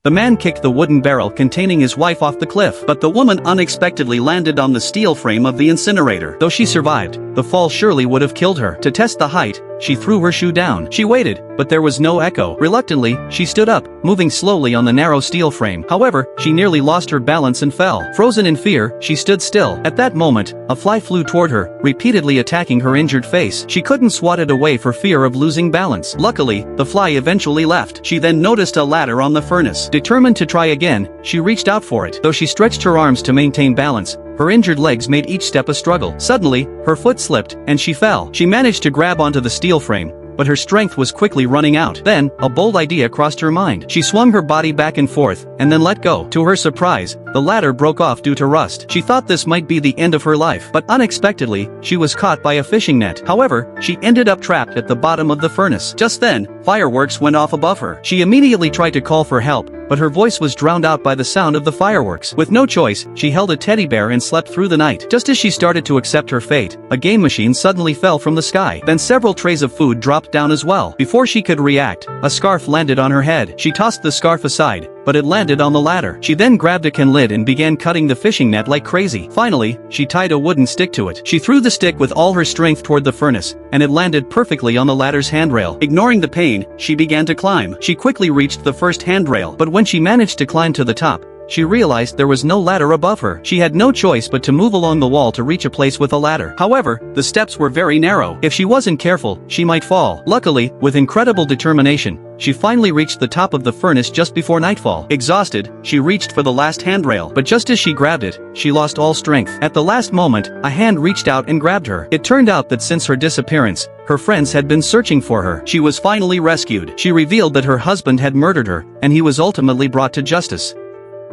The man kicked the wooden barrel containing his wife off the cliff, but the woman unexpectedly landed on the steel frame of the incinerator. Though she survived, the fall surely would have killed her. To test the height, she threw her shoe down. She waited, but there was no echo. Reluctantly, she stood up, moving slowly on the narrow steel frame. However, she nearly lost her balance and fell. Frozen in fear, she stood still. At that moment, a fly flew toward her, repeatedly attacking her injured face. She couldn't swat it away for fear of losing balance. Luckily, the fly eventually left. She then noticed a ladder on the furnace. Determined to try again, she reached out for it. Though she stretched her arms to maintain balance, her injured legs made each step a struggle. Suddenly, her foot slipped, and she fell. She managed to grab onto the steel frame, but her strength was quickly running out. Then, a bold idea crossed her mind. She swung her body back and forth, and then let go. To her surprise, the ladder broke off due to rust. She thought this might be the end of her life, but unexpectedly, she was caught by a fishing net. However, she ended up trapped at the bottom of the furnace. Just then, fireworks went off above her. She immediately tried to call for help, but her voice was drowned out by the sound of the fireworks. With no choice, she held a teddy bear and slept through the night. Just as she started to accept her fate, a game machine suddenly fell from the sky. Then several trays of food dropped down as well. Before she could react, a scarf landed on her head. She tossed the scarf aside, but it landed on the ladder. She then grabbed a can lid and began cutting the fishing net like crazy. Finally, she tied a wooden stick to it. She threw the stick with all her strength toward the furnace, and it landed perfectly on the ladder's handrail. Ignoring the pain, she began to climb. She quickly reached the first handrail, but when she managed to climb to the top, she realized there was no ladder above her. She had no choice but to move along the wall to reach a place with a ladder. However, the steps were very narrow. If she wasn't careful, she might fall. Luckily, with incredible determination, she finally reached the top of the furnace just before nightfall. Exhausted, she reached for the last handrail, but just as she grabbed it, she lost all strength. At the last moment, a hand reached out and grabbed her. It turned out that since her disappearance, her friends had been searching for her. She was finally rescued. She revealed that her husband had murdered her, and he was ultimately brought to justice.